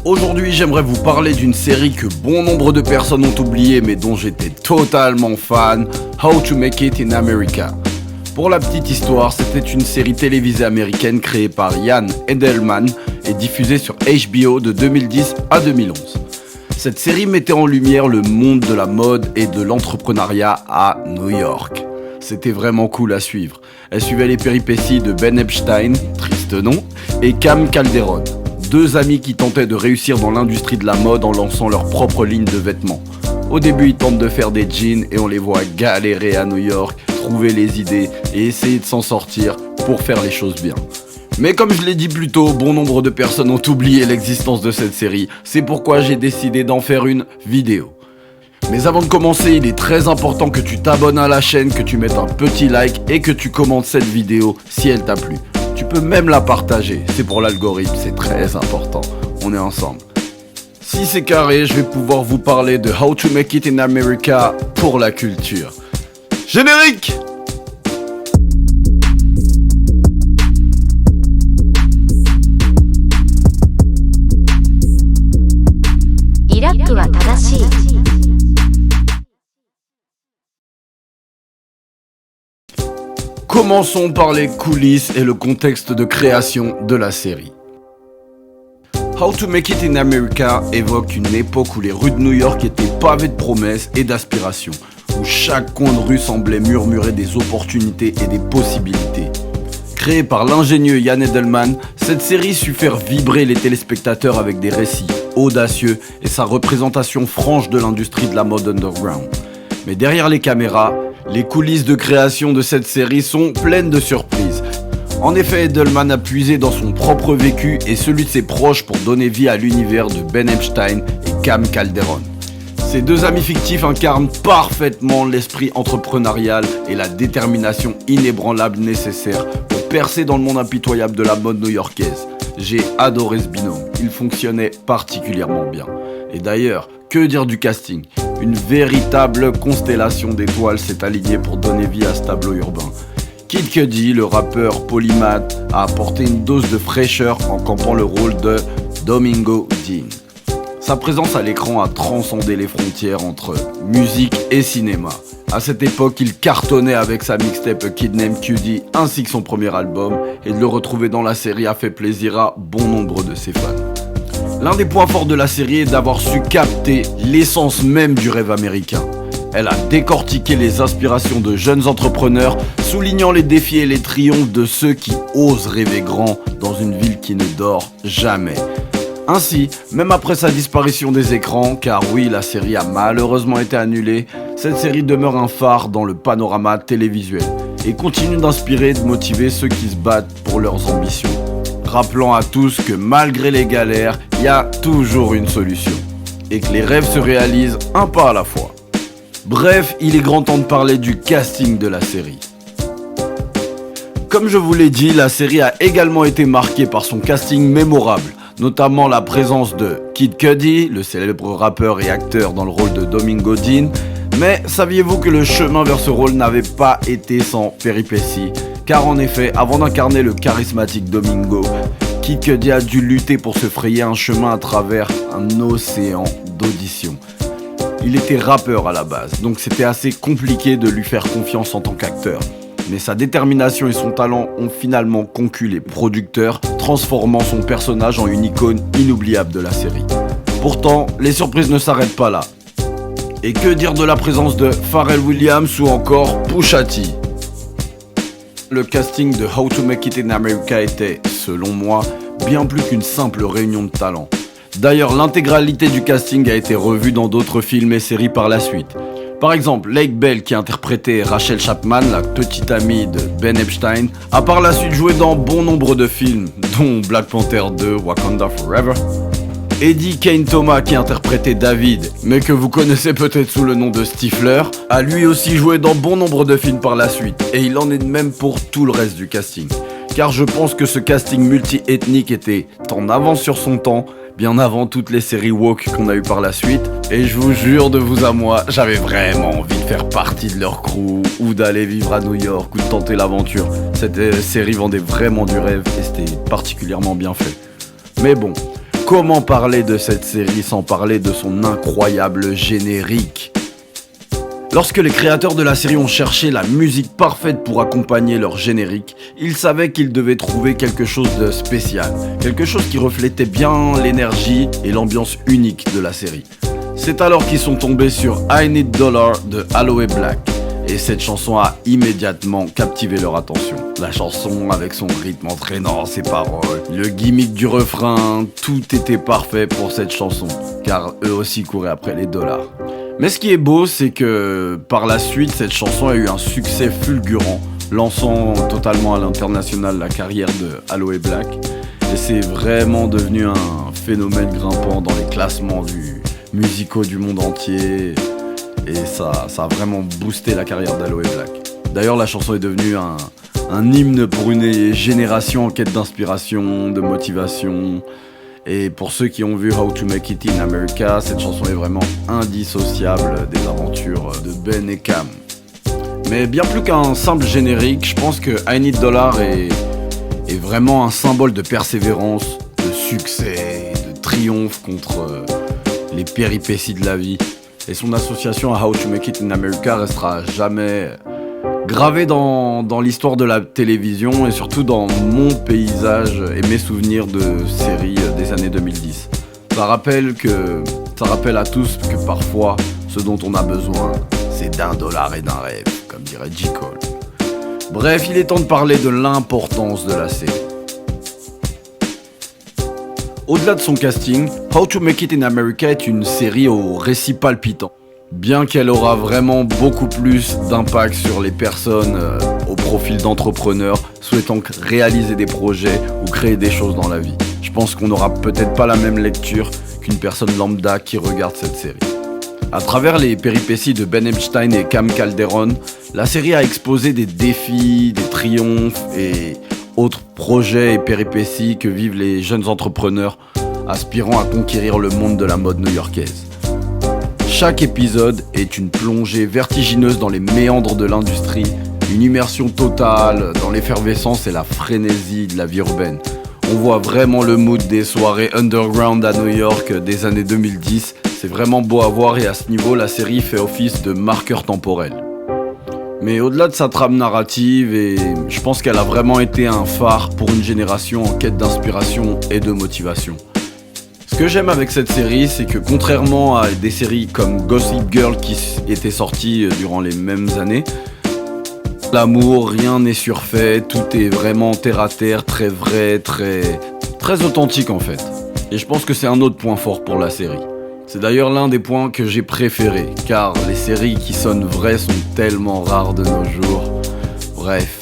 Aujourd'hui, j'aimerais vous parler d'une série que bon nombre de personnes ont oubliée mais dont j'étais totalement fan, How to Make It in America. Pour la petite histoire, c'était une série télévisée américaine créée par Ian Edelman et diffusée sur HBO de 2010 à 2011. Cette série mettait en lumière le monde de la mode et de l'entrepreneuriat à New York. C'était vraiment cool à suivre. Elle suivait les péripéties de Ben Epstein, triste nom, et Cam Calderon. Deux amis qui tentaient de réussir dans l'industrie de la mode en lançant leur propre ligne de vêtements. Au début, ils tentent de faire des jeans et on les voit galérer à New York, trouver les idées et essayer de s'en sortir pour faire les choses bien. Mais comme je l'ai dit plus tôt, bon nombre de personnes ont oublié l'existence de cette série. C'est pourquoi j'ai décidé d'en faire une vidéo. Mais avant de commencer, il est très important que tu t'abonnes à la chaîne, que tu mettes un petit like et que tu commentes cette vidéo si elle t'a plu. Tu peux même la partager, c'est pour l'algorithme, c'est très important. On est ensemble. Si c'est carré, je vais pouvoir vous parler de How to Make It in America pour la culture. Générique! Commençons par les coulisses et le contexte de création de la série. How to Make It in America évoque une époque où les rues de New York étaient pavées de promesses et d'aspirations, où chaque coin de rue semblait murmurer des opportunités et des possibilités. Créée par l'ingénieux Ian Edelman, cette série sut faire vibrer les téléspectateurs avec des récits audacieux et sa représentation franche de l'industrie de la mode underground. Mais derrière les caméras, les coulisses de création de cette série sont pleines de surprises. En effet, Edelman a puisé dans son propre vécu et celui de ses proches pour donner vie à l'univers de Ben Epstein et Cam Calderon. Ces deux amis fictifs incarnent parfaitement l'esprit entrepreneurial et la détermination inébranlable nécessaire pour percer dans le monde impitoyable de la mode new-yorkaise. J'ai adoré ce binôme, il fonctionnait particulièrement bien. Et d'ailleurs, que dire du casting ? Une véritable constellation d'étoiles s'est alignée pour donner vie à ce tableau urbain. Kid Cudi, le rappeur polymathe, a apporté une dose de fraîcheur en campant le rôle de Domingo Dean. Sa présence à l'écran a transcendé les frontières entre musique et cinéma. À cette époque, il cartonnait avec sa mixtape A Kid Named Cudi ainsi que son premier album, et de le retrouver dans la série a fait plaisir à bon nombre de ses fans. L'un des points forts de la série est d'avoir su capter l'essence même du rêve américain. Elle a décortiqué les aspirations de jeunes entrepreneurs, soulignant les défis et les triomphes de ceux qui osent rêver grand dans une ville qui ne dort jamais. Ainsi, même après sa disparition des écrans, car oui, la série a malheureusement été annulée, cette série demeure un phare dans le panorama télévisuel et continue d'inspirer et de motiver ceux qui se battent pour leurs ambitions. Rappelant à tous que malgré les galères, il y a toujours une solution et que les rêves se réalisent un pas à la fois. Bref, il est grand temps de parler du casting de la série. Comme je vous l'ai dit, la série a également été marquée par son casting mémorable, notamment la présence de Kid Cudi, le célèbre rappeur et acteur dans le rôle de Domingo Dean. Mais saviez-vous que le chemin vers ce rôle n'avait pas été sans péripéties ? Car en effet, avant d'incarner le charismatique Domingo, Kid Cudi a dû lutter pour se frayer un chemin à travers un océan d'auditions. Il était rappeur à la base, donc c'était assez compliqué de lui faire confiance en tant qu'acteur. Mais sa détermination et son talent ont finalement conquis les producteurs, transformant son personnage en une icône inoubliable de la série. Pourtant, les surprises ne s'arrêtent pas là. Et que dire de la présence de Pharrell Williams ou encore Pusha T ? Le casting de How to Make It in America était, selon moi, bien plus qu'une simple réunion de talents. D'ailleurs, l'intégralité du casting a été revue dans d'autres films et séries par la suite. Par exemple, Lake Bell, qui interprétait Rachel Chapman, la petite amie de Ben Epstein, a par la suite joué dans bon nombre de films, dont Black Panther 2, Wakanda Forever. Eddie Kane Thomas, qui interprétait David, mais que vous connaissez peut-être sous le nom de Stifler, a lui aussi joué dans bon nombre de films par la suite, et il en est de même pour tout le reste du casting. Car je pense que ce casting multi-ethnique était en avance sur son temps, bien avant toutes les séries woke qu'on a eu par la suite, et je vous jure de vous à moi, j'avais vraiment envie de faire partie de leur crew, ou d'aller vivre à New York, ou de tenter l'aventure. Cette série vendait vraiment du rêve, et c'était particulièrement bien fait. Mais bon, comment parler de cette série sans parler de son incroyable générique? Lorsque les créateurs de la série ont cherché la musique parfaite pour accompagner leur générique, ils savaient qu'ils devaient trouver quelque chose de spécial, quelque chose qui reflétait bien l'énergie et l'ambiance unique de la série. C'est alors qu'ils sont tombés sur I Need Dollar de Aloe Black, et cette chanson a immédiatement captivé leur attention. La chanson avec son rythme entraînant, ses paroles, le gimmick du refrain, tout était parfait pour cette chanson, car eux aussi couraient après les dollars. Mais ce qui est beau, c'est que par la suite, cette chanson a eu un succès fulgurant, lançant totalement à l'international la carrière de Aloe Black. Et c'est vraiment devenu un phénomène grimpant dans les classements musicaux du monde entier. Et ça a vraiment boosté la carrière d'Aloe Black. D'ailleurs, la chanson est devenue un hymne pour une génération en quête d'inspiration, de motivation. Et pour ceux qui ont vu How to Make It in America, cette chanson est vraiment indissociable des aventures de Ben et Cam. Mais bien plus qu'un simple générique, je pense que I Need Dollar est vraiment un symbole de persévérance, de succès, de triomphe contre les péripéties de la vie. Et son association à How to Make It in America restera jamais gravée dans l'histoire de la télévision et surtout dans mon paysage et mes souvenirs de séries des années 2010. Ça rappelle à tous que parfois, ce dont on a besoin, c'est d'un dollar et d'un rêve, comme dirait J. Cole. Bref, il est temps de parler de l'importance de la série. Au-delà de son casting, How to Make It in America est une série au récit palpitant. Bien qu'elle aura vraiment beaucoup plus d'impact sur les personnes au profil d'entrepreneurs souhaitant réaliser des projets ou créer des choses dans la vie. Je pense qu'on n'aura peut-être pas la même lecture qu'une personne lambda qui regarde cette série. À travers les péripéties de Ben Epstein et Cam Calderon, la série a exposé des défis, des triomphes et autres projets et péripéties que vivent les jeunes entrepreneurs aspirant à conquérir le monde de la mode new-yorkaise. Chaque épisode est une plongée vertigineuse dans les méandres de l'industrie, une immersion totale dans l'effervescence et la frénésie de la vie urbaine. On voit vraiment le mood des soirées underground à New York des années 2010, c'est vraiment beau à voir et à ce niveau la série fait office de marqueur temporel. Mais au-delà de sa trame narrative, et je pense qu'elle a vraiment été un phare pour une génération en quête d'inspiration et de motivation. Ce que j'aime avec cette série, c'est que contrairement à des séries comme Gossip Girl qui étaient sorties durant les mêmes années, l'amour, rien n'est surfait, tout est vraiment terre à terre, très vrai, très authentique en fait. Et je pense que c'est un autre point fort pour la série. C'est d'ailleurs l'un des points que j'ai préférés, car les séries qui sonnent vraies sont tellement rares de nos jours. Bref.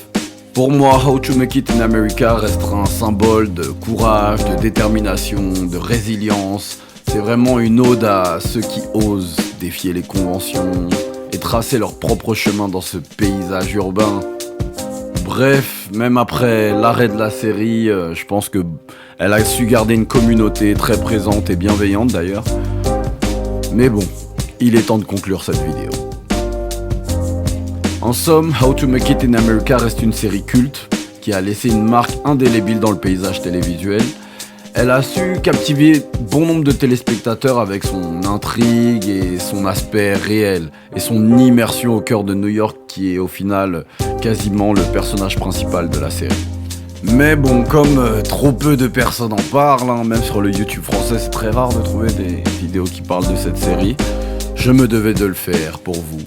Pour moi, How to Make It in America restera un symbole de courage, de détermination, de résilience. C'est vraiment une ode à ceux qui osent défier les conventions et tracer leur propre chemin dans ce paysage urbain. Bref, même après l'arrêt de la série, je pense qu'elle a su garder une communauté très présente et bienveillante d'ailleurs. Mais bon, il est temps de conclure cette vidéo. En somme, How to Make It in America reste une série culte qui a laissé une marque indélébile dans le paysage télévisuel. Elle a su captiver bon nombre de téléspectateurs avec son intrigue et son aspect réel et son immersion au cœur de New York qui est au final quasiment le personnage principal de la série. Mais bon, comme trop peu de personnes en parlent, même sur le YouTube français c'est très rare de trouver des vidéos qui parlent de cette série, je me devais de le faire pour vous.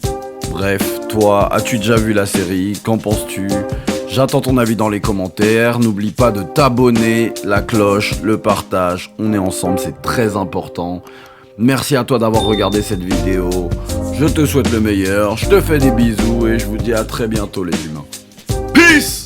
Bref, toi, as-tu déjà vu la série? Qu'en penses-tu? J'attends ton avis dans les commentaires. N'oublie pas de t'abonner, la cloche, le partage. On est ensemble, c'est très important. Merci à toi d'avoir regardé cette vidéo. Je te souhaite le meilleur. Je te fais des bisous et je vous dis à très bientôt les humains. Peace!